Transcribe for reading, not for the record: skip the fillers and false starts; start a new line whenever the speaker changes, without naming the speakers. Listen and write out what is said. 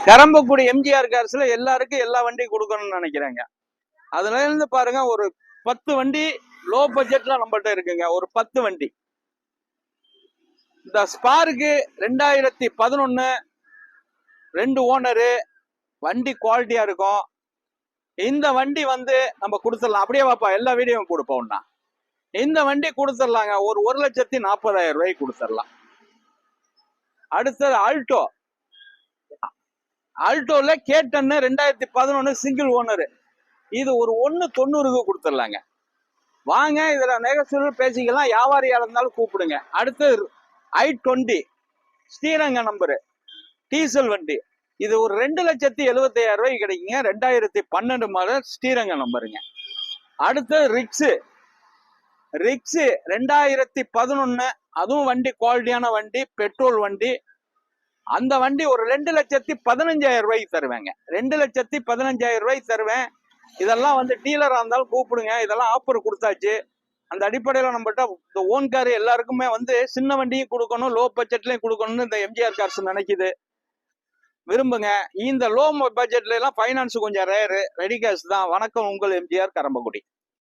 கரம்பக்குடி எம்ஜிஆர் கார்ஸ்ல எல்லாருக்கும் எல்லா வண்டியும் கொடுக்கணும்னு நினைக்கிறாங்க. அதுல இருந்து பாருங்க, ஒரு 10 வண்டி லோ பட்ஜெட்ல நம்மள்ட்ட இருக்குங்க. ஒரு 10 வண்டி. இந்த ஸ்பார்க்கு 2011 2 ஓனரு, வண்டி குவாலிட்டியா இருக்கும். இந்த வண்டி வந்து நம்ம கொடுத்துடலாம். அப்படியே வாப்பா, எல்லா வீடியோவும் கொடுப்போம்னா இந்த வண்டி கொடுத்துடலாங்க. ஒரு 1,40,000 ரூபாய்க்கு கொடுத்துடலாம். அடுத்தது ஆல்டோ. ஆல்டோல K10 2011 single owner. இது ஒரு 1,90க்கு கொடுத்துடலாங்க. வாங்க, இதுல நெகோசியபிள் பேசிக்கலாம். வியாபாரியா இருந்தாலும் கூப்பிடுங்க. அடுத்து i20 ஸ்ரீரங்க நம்பரு, டீசல் வண்டி. இது ஒரு 2,70,000 ரூபாய்க்கு கிடைக்குங்க. 2012 மாடல் ஸ்ரீரங்க நம்பருங்க. அடுத்து ரிக்ஸு 2011, அதுவும் வண்டி குவாலிட்டியான வண்டி, பெட்ரோல் வண்டி. அந்த வண்டி ஒரு 2,15,000 ரூபாய்க்கு தருவேங்க. 2,15,000 ரூபாய்க்கு தருவேன். இதெல்லாம் வந்து டீலரா இருந்தாலும் கூப்பிடுங்க. இதெல்லாம் ஆஃபர் கொடுத்தாச்சு. அந்த அடிப்படையில நம்மகிட்ட இந்த ஓன் கார் எல்லாருக்குமே வந்து சின்ன வண்டியும் கொடுக்கணும், லோ பட்ஜெட்லயும் கொடுக்கணும்னு இந்த எம்ஜிஆர் கார்ஸ் நினைக்குது. விரும்புங்க. இந்த லோ பட்ஜெட்ல எல்லாம் பைனான்ஸ் கொஞ்சம் ரேரு, ரெடி கேஷ் தான். வணக்கம், உங்கள் எம்ஜிஆர் கரம்பக்குடி.